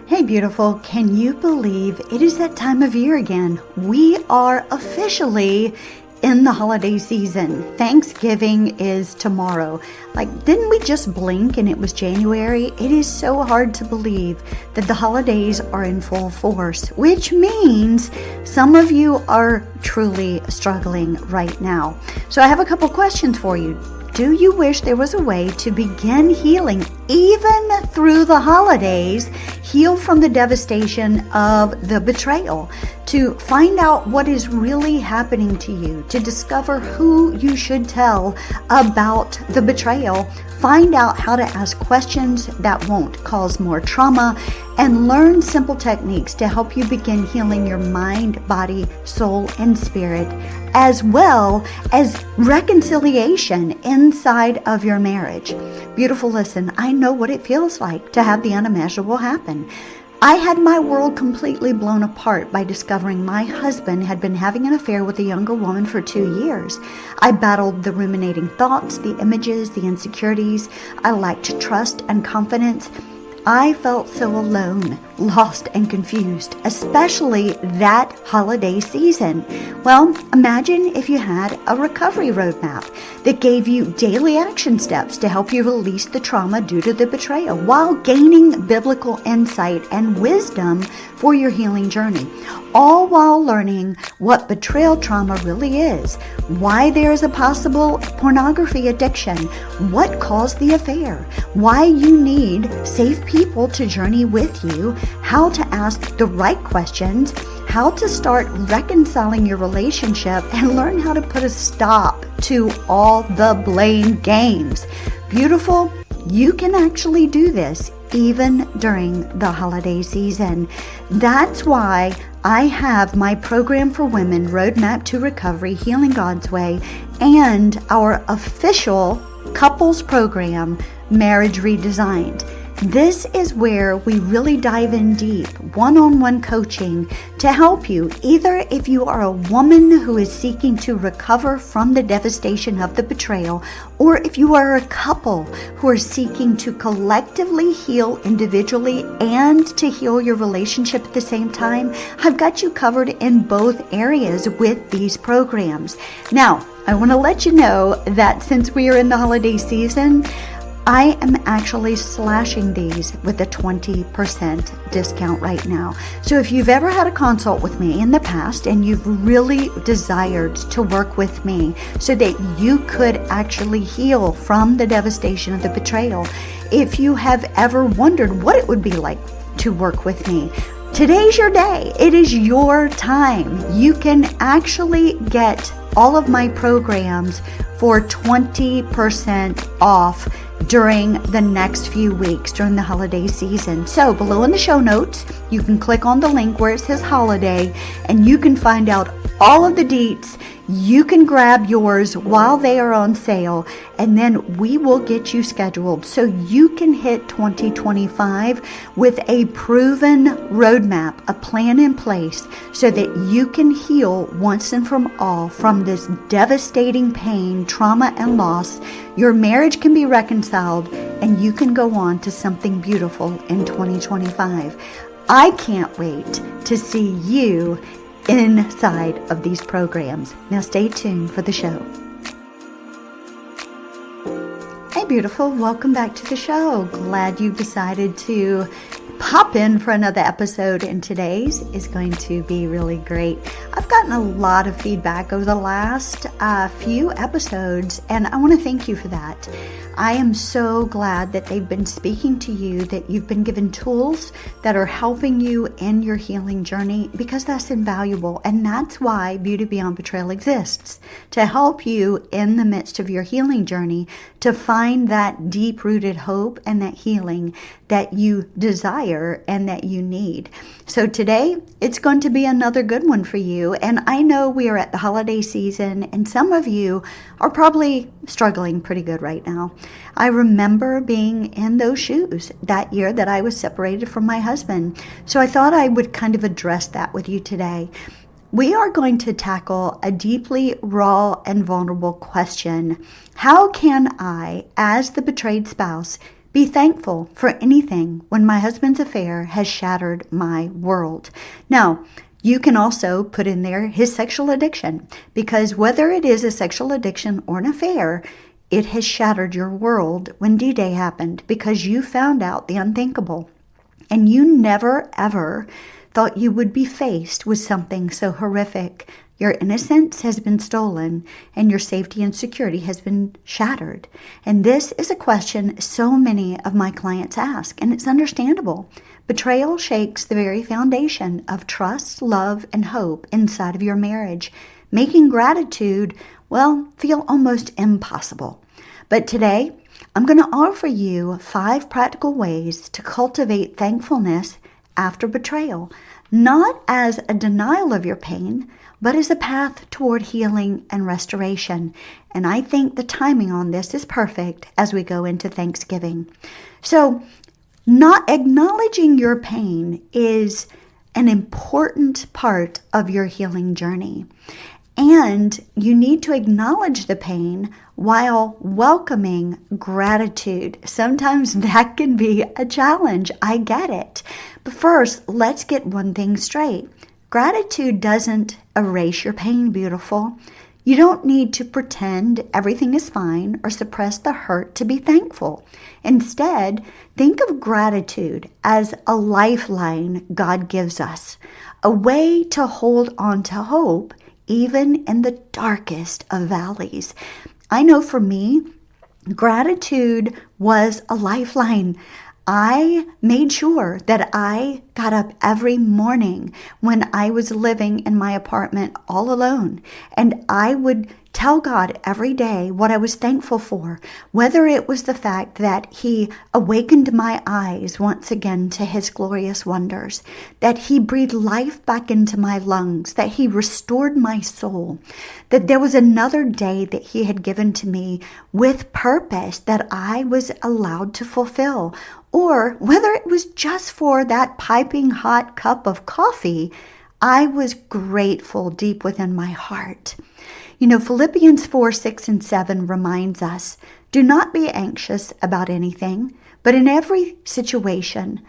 Hey beautiful, can you believe it is that time of year again? We are officially in the holiday season. Thanksgiving is tomorrow. Didn't we just blink and it was January? It is so hard to believe that the holidays are in full force, which means some of you are truly struggling right now. So I have a couple questions for you. Do you wish there was a way to begin healing even through the holidays, heal from the devastation of the betrayal, to find out what is really happening to you, to discover who you should tell about the betrayal, find out how to ask questions that won't cause more trauma, and learn simple techniques to help you begin healing your mind, body, soul, and spirit, as well as reconciliation inside of your marriage. Beautiful, listen, I know what it feels like to have the unimaginable happen. I had my world completely blown apart by discovering my husband had been having an affair with a younger woman for 2 years. I battled the ruminating thoughts, the images, the insecurities. I lacked trust and confidence. I felt so alone, lost, and confused, especially that holiday season. Well, imagine if you had a recovery roadmap that gave you daily action steps to help you release the trauma due to the betrayal while gaining biblical insight and wisdom for your healing journey, all while learning what betrayal trauma really is, why there is a possible pornography addiction, what caused the affair, why you need safe people to journey with you, how to ask the right questions, how to start reconciling your relationship, and learn how to put a stop to all the blame games. Beautiful, you can actually do this even during the holiday season. That's why I have my program for women, Roadmap to Recovery, Healing God's Way, and our official couples program, Marriage Redesigned. This is where we really dive in deep, one-on-one coaching to help you, either if you are a woman who is seeking to recover from the devastation of the betrayal, or if you are a couple who are seeking to collectively heal individually and to heal your relationship at the same time. I've got you covered in both areas with these programs. Now, I want to let you know that since we are in the holiday season, I am actually slashing these with a 20% discount right now. So if you've ever had a consult with me in the past and you've really desired to work with me so that you could actually heal from the devastation of the betrayal, if you have ever wondered what it would be like to work with me, today's your day. It is your time. You can actually get all of my programs for 20% off during the next few weeks during the holiday season. So below in the show notes, you can click on the link where it says holiday and you can find out all of the deets. You can grab yours while they are on sale, and then we will get you scheduled so you can hit 2025 with a proven roadmap, a plan in place so that you can heal once and from all from this devastating pain, trauma, and loss. Your marriage can be reconciled and you can go on to something beautiful in 2025. I can't wait to see you inside of these programs. Now stay tuned for the show. Hey beautiful, welcome back to the show. Glad you decided to pop in for another episode, and today's is going to be really great. I've gotten a lot of feedback over the last few episodes, and I want to thank you for that. I am so glad that they've been speaking to you, that you've been given tools that are helping you in your healing journey, because that's invaluable. And that's why Beauty Beyond Betrayal exists, to help you in the midst of your healing journey to find that deep-rooted hope and that healing that you desire and that you need. So today, it's going to be another good one for you. And I know we are at the holiday season, and some of you are probably struggling pretty good right now. I remember being in those shoes that year that I was separated from my husband. So I thought I would kind of address that with you today. We are going to tackle a deeply raw and vulnerable question. How can I, as the betrayed spouse, Be thankful for anything when my husband's affair has shattered my world. Now, you can also put in there his sexual addiction, because whether it is a sexual addiction or an affair, it has shattered your world when D-Day happened because you found out the unthinkable. And you never, ever thought you would be faced with something so horrific. Your innocence has been stolen and your safety and security has been shattered. And this is a question so many of my clients ask, and it's understandable. Betrayal shakes the very foundation of trust, love, and hope inside of your marriage, making gratitude, well, feel almost impossible. But today, I'm going to offer you 5 practical ways to cultivate thankfulness after betrayal, not as a denial of your pain, but as a path toward healing and restoration. And I think the timing on this is perfect as we go into Thanksgiving. So, not acknowledging your pain is an important part of your healing journey. And you need to acknowledge the pain while welcoming gratitude. Sometimes that can be a challenge. I get it. But first, let's get one thing straight. Gratitude doesn't erase your pain, beautiful. You don't need to pretend everything is fine or suppress the hurt to be thankful. Instead, think of gratitude as a lifeline God gives us, a way to hold on to hope even in the darkest of valleys. I know for me, gratitude was a lifeline. I made sure that I got up every morning when I was living in my apartment all alone, and I would tell God every day what I was thankful for, whether it was the fact that He awakened my eyes once again to His glorious wonders, that He breathed life back into my lungs, that He restored my soul, that there was another day that He had given to me with purpose that I was allowed to fulfill, or whether it was just for that piping hot cup of coffee, I was grateful deep within my heart. You know, Philippians 4, 6, and 7 reminds us, do not be anxious about anything, but in every situation,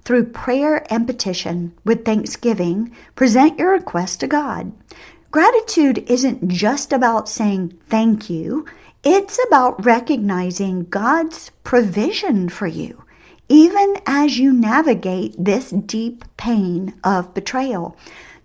through prayer and petition, with thanksgiving, present your request to God. Gratitude isn't just about saying thank you. It's about recognizing God's provision for you, even as you navigate this deep pain of betrayal.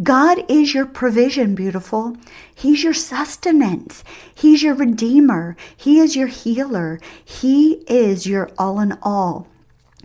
God is your provision, beautiful. He's your sustenance. He's your redeemer. He is your healer. He is your all in all.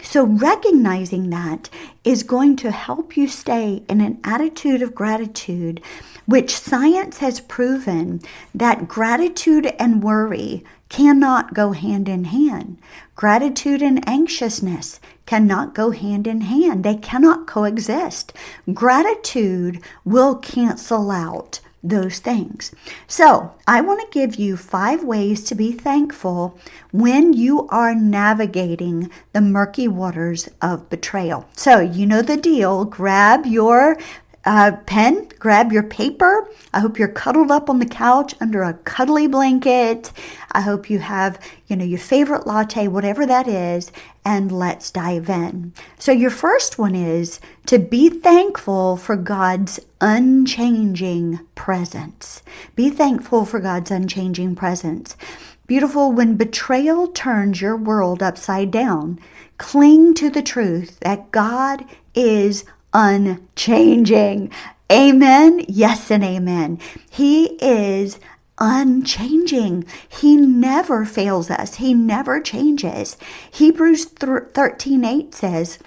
So recognizing that is going to help you stay in an attitude of gratitude, which science has proven that gratitude and worry cannot go hand in hand. Gratitude and anxiousness cannot go hand in hand. They cannot coexist. Gratitude will cancel out those things. So I want to give you 5 ways to be thankful when you are navigating the murky waters of betrayal. So you know the deal. Grab your pen, grab your paper. I hope you're cuddled up on the couch under a cuddly blanket. I hope you have, your favorite latte, whatever that is, and let's dive in. So your first one is to be thankful for God's unchanging presence. Be thankful for God's unchanging presence. Beautiful, when betrayal turns your world upside down, cling to the truth that God is unchanging. Amen. Yes and amen. He is unchanging. He never fails us. He never changes. Hebrews 13:8 says,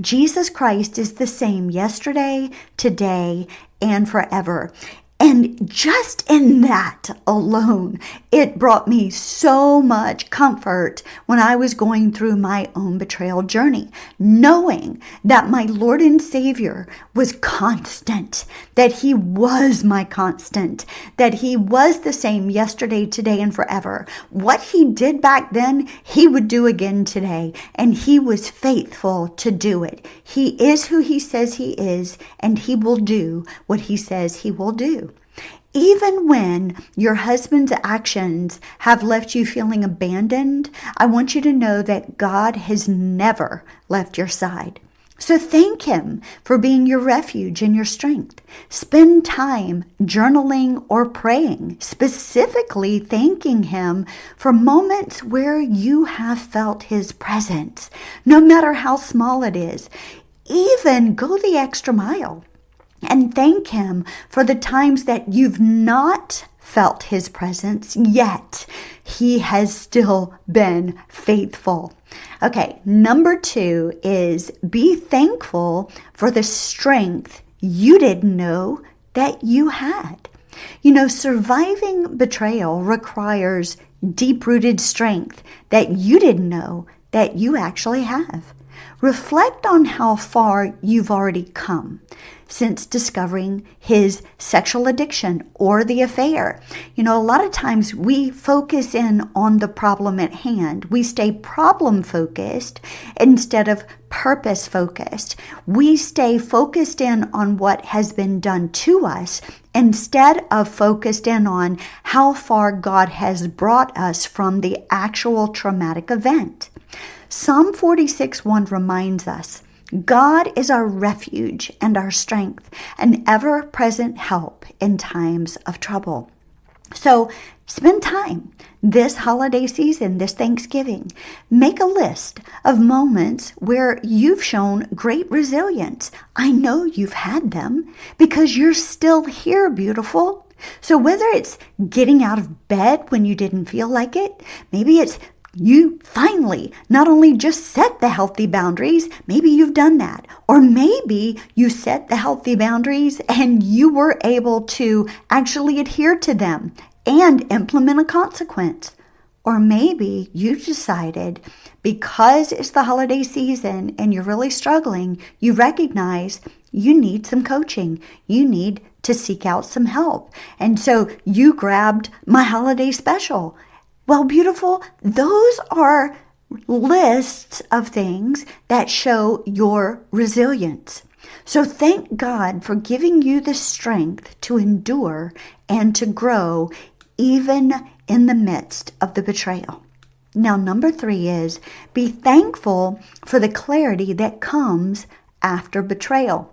Jesus Christ is the same yesterday, today, and forever. And just in that alone, it brought me so much comfort when I was going through my own betrayal journey, knowing that my Lord and Savior was constant, that He was my constant, that He was the same yesterday, today, and forever. What He did back then, He would do again today, and He was faithful to do it. He is who He says He is, and He will do what He says He will do. Even when your husband's actions have left you feeling abandoned, I want you to know that God has never left your side. So thank Him for being your refuge and your strength. Spend time journaling or praying, specifically thanking Him for moments where you have felt His presence, no matter how small it is. Even go the extra mile and thank Him for the times that you've not felt His presence, yet He has still been faithful. Okay, number 2 is be thankful for the strength you didn't know that you had. Surviving betrayal requires deep-rooted strength that you didn't know that you actually have. Reflect on how far you've already come since discovering his sexual addiction or the affair. A lot of times we focus in on the problem at hand. We stay problem focused instead of purpose focused. We stay focused in on what has been done to us instead of focused in on how far God has brought us from the actual traumatic event. Psalm 46:1 reminds us, God is our refuge and our strength, an ever-present help in times of trouble. So spend time this holiday season, this Thanksgiving. Make a list of moments where you've shown great resilience. I know you've had them because you're still here, beautiful. So whether it's getting out of bed when you didn't feel like it, maybe it's you finally not only just set the healthy boundaries, maybe you've done that, or maybe you set the healthy boundaries and you were able to actually adhere to them and implement a consequence. Or maybe you decided because it's the holiday season and you're really struggling, you recognize you need some coaching. You need to seek out some help. And so you grabbed my holiday special. Well, beautiful, those are lists of things that show your resilience. So thank God for giving you the strength to endure and to grow even in the midst of the betrayal. Now, number 3 is be thankful for the clarity that comes after betrayal.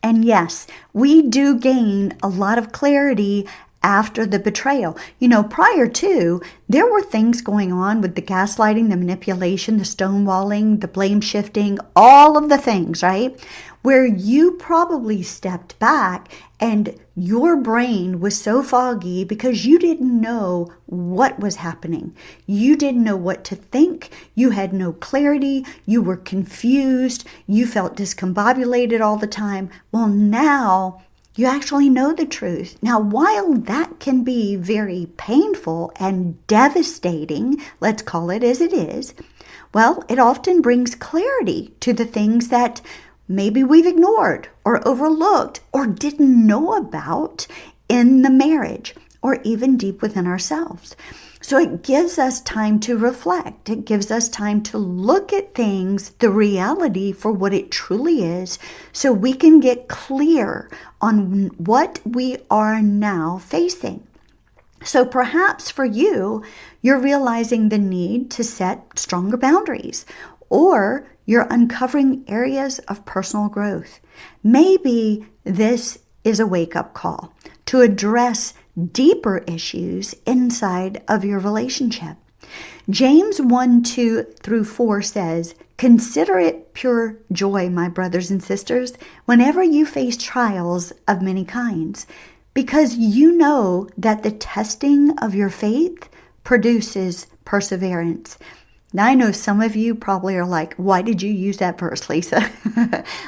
And yes, we do gain a lot of clarity after the betrayal. Prior to, there were things going on with the gaslighting, the manipulation, the stonewalling, the blame shifting, all of the things, right? Where you probably stepped back and your brain was so foggy because you didn't know what was happening. You didn't know what to think. You had no clarity. You were confused. You felt discombobulated all the time. Well, now you actually know the truth. Now, while that can be very painful and devastating, let's call it as it is, well, it often brings clarity to the things that maybe we've ignored or overlooked or didn't know about in the marriage or even deep within ourselves. So it gives us time to reflect. It gives us time to look at things, the reality for what it truly is, so we can get clear on what we are now facing. So perhaps for you, you're realizing the need to set stronger boundaries, or you're uncovering areas of personal growth. Maybe this is a wake-up call to address deeper issues inside of your relationship. James 1:2-4 says, "Consider it pure joy, my brothers and sisters, whenever you face trials of many kinds, because you know that the testing of your faith produces perseverance." Now, I know some of you probably are like, why did you use that verse, Lisa?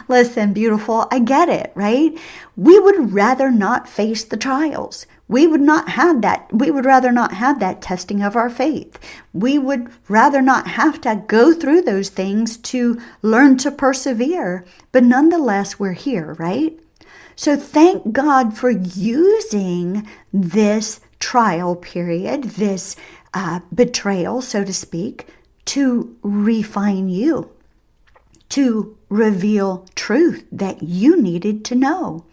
Listen, beautiful, I get it, right? We would rather not face the trials. We would not have that. We would rather not have that testing of our faith. We would rather not have to go through those things to learn to persevere. But nonetheless, we're here, right? So thank God for using this trial period, this betrayal, so to speak, to refine you, to reveal truth that you needed to know,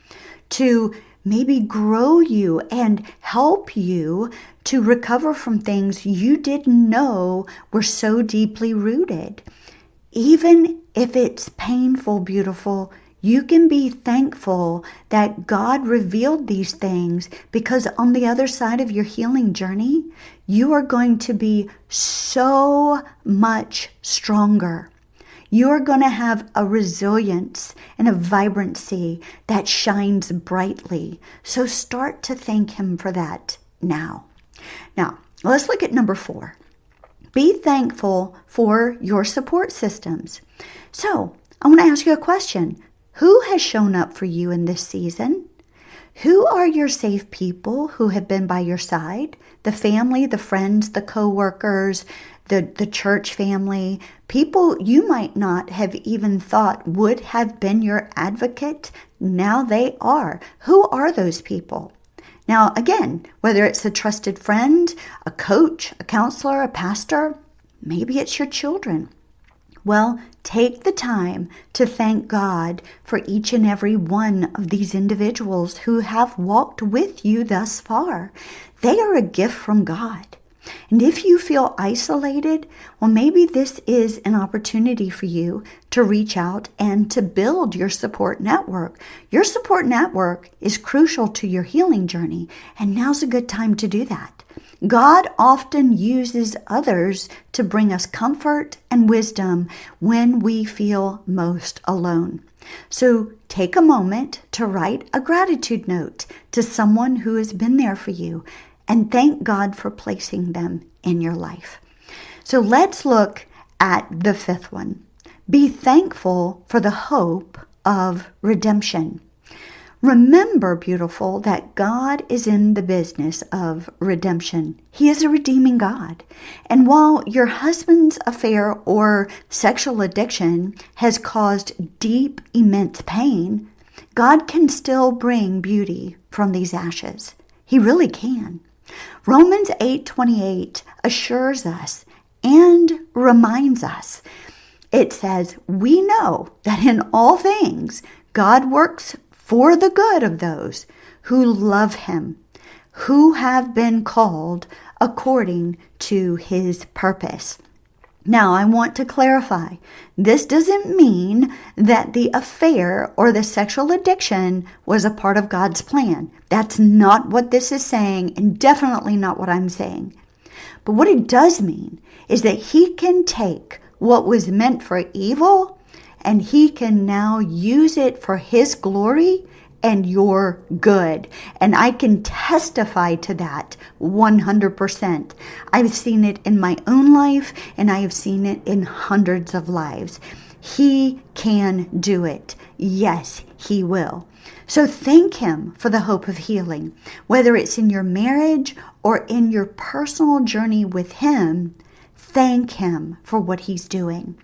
to maybe grow you and help you to recover from things you didn't know were so deeply rooted. Even if it's painful, beautiful, you can be thankful that God revealed these things, because on the other side of your healing journey, you are going to be so much stronger. You're going to have a resilience and a vibrancy that shines brightly. So start to thank Him for that now. Now, let's look at number 4. Be thankful for your support systems. So I want to ask you a question. Who has shown up for you in this season? Who are your safe people who have been by your side? The family, the friends, the co-workers, the church family, people you might not have even thought would have been your advocate. Now they are. Who are those people? Now, again, whether it's a trusted friend, a coach, a counselor, a pastor, maybe it's your children. Well, take the time to thank God for each and every one of these individuals who have walked with you thus far. They are a gift from God. And if you feel isolated, well, maybe this is an opportunity for you to reach out and to build your support network. Your support network is crucial to your healing journey, and now's a good time to do that. God often uses others to bring us comfort and wisdom when we feel most alone. So take a moment to write a gratitude note to someone who has been there for you, and thank God for placing them in your life. So let's look at the 5th one. Be thankful for the hope of redemption. Remember, beautiful, that God is in the business of redemption. He is a redeeming God. And while your husband's affair or sexual addiction has caused deep, immense pain, God can still bring beauty from these ashes. He really can. Romans 8:28 assures us and reminds us. It says, we know that in all things God works for the good of those who love Him, who have been called according to His purpose. Now, I want to clarify, this doesn't mean that the affair or the sexual addiction was a part of God's plan. That's not what this is saying, and definitely not what I'm saying. But what it does mean is that He can take what was meant for evil, and He can now use it for His glory and your good. And I can testify to that 100%. I've seen it in my own life, and I have seen it in hundreds of lives. He can do it. Yes, He will. So thank Him for the hope of healing. Whether it's in your marriage or in your personal journey with Him, thank Him for what He's doing.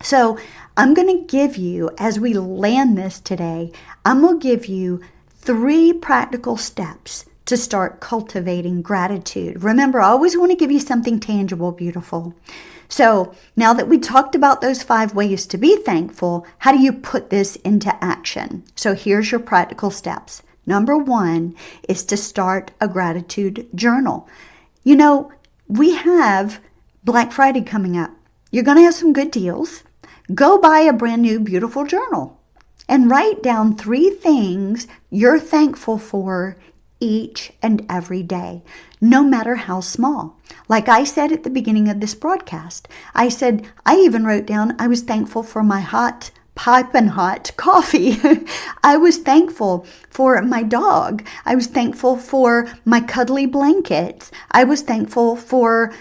So I'm going to give you, as we land this today, I'm going to give you 3 practical steps to start cultivating gratitude. Remember, I always want to give you something tangible, beautiful. So now that we talked about those 5 ways to be thankful, how do you put this into action? So here's your practical steps. Number 1 is to start a gratitude journal. You know, we have Black Friday coming up. You're going to have some good deals. Go buy a brand new, beautiful journal and write down 3 things you're thankful for each and every day, no matter how small. Like I said at the beginning of this broadcast, I even wrote down I was thankful for my piping hot coffee. I was thankful for my dog. I was thankful for my cuddly blankets. I was thankful for,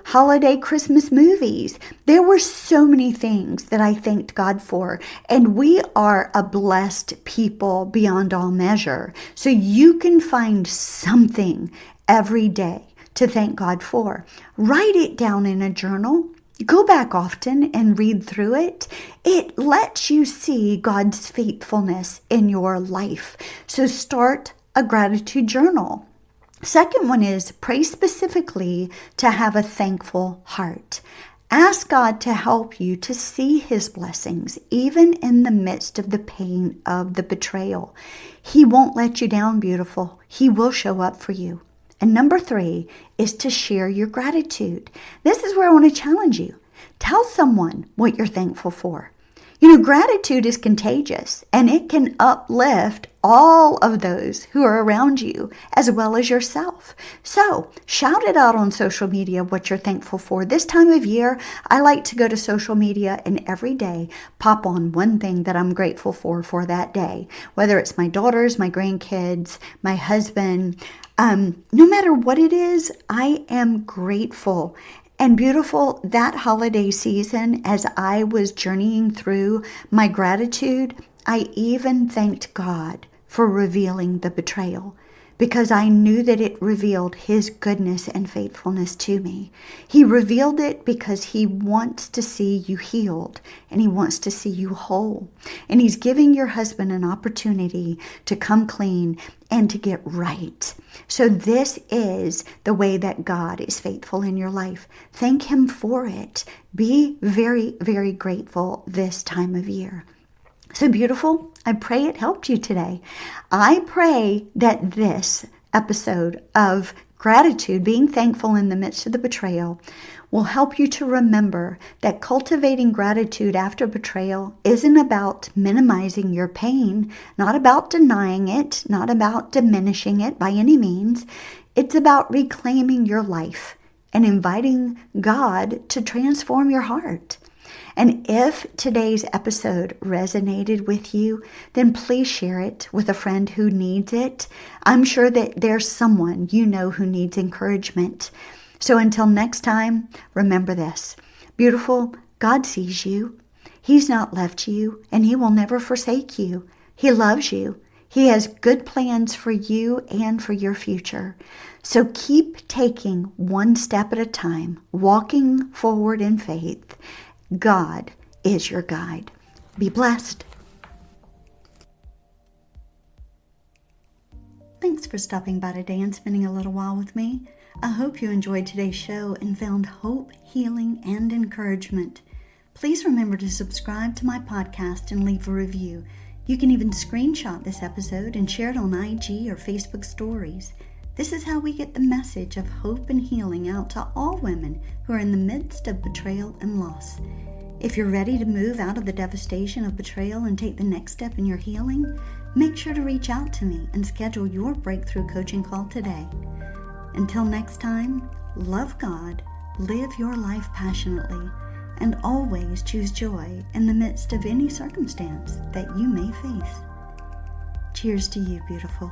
holiday Christmas movies. There were so many things that I thanked God for. And we are a blessed people beyond all measure. So you can find something every day to thank God for. Write it down in a journal. Go back often and read through it. It lets you see God's faithfulness in your life. So start a gratitude journal. Second one is pray specifically to have a thankful heart. Ask God to help you to see His blessings, even in the midst of the pain of the betrayal. He won't let you down, beautiful. He will show up for you. And number 3 is to share your gratitude. This is where I want to challenge you. Tell someone what you're thankful for. Gratitude is contagious, and it can uplift all of those who are around you as well as yourself. So shout it out on social media what you're thankful for. This time of year, I like to go to social media and every day pop on one thing that I'm grateful for that day. Whether it's my daughters, my grandkids, my husband, no matter what it is, I am grateful. And beautiful, that holiday season, as I was journeying through my gratitude, I even thanked God for revealing the betrayal, because I knew that it revealed His goodness and faithfulness to me. He revealed it because He wants to see you healed, and He wants to see you whole. And He's giving your husband an opportunity to come clean and to get right. So this is the way that God is faithful in your life. Thank Him for it. Be very, very grateful this time of year. So beautiful, I pray it helped you today. I pray that this episode of gratitude, being thankful in the midst of the betrayal, will help you to remember that cultivating gratitude after betrayal isn't about minimizing your pain, not about denying it, not about diminishing it by any means. It's about reclaiming your life and inviting God to transform your heart. And if today's episode resonated with you, then please share it with a friend who needs it. I'm sure that there's someone you know who needs encouragement. So until next time, remember this. Beautiful, God sees you. He's not left you, and He will never forsake you. He loves you. He has good plans for you and for your future. So keep taking one step at a time, walking forward in faith. God is your guide. Be blessed. Thanks for stopping by today and spending a little while with me. I hope you enjoyed today's show and found hope, healing, and encouragement. Please remember to subscribe to my podcast and leave a review. You can even screenshot this episode and share it on IG or Facebook stories. This is how we get the message of hope and healing out to all women who are in the midst of betrayal and loss. If you're ready to move out of the devastation of betrayal and take the next step in your healing, make sure to reach out to me and schedule your breakthrough coaching call today. Until next time, love God, live your life passionately, and always choose joy in the midst of any circumstance that you may face. Cheers to you, beautiful.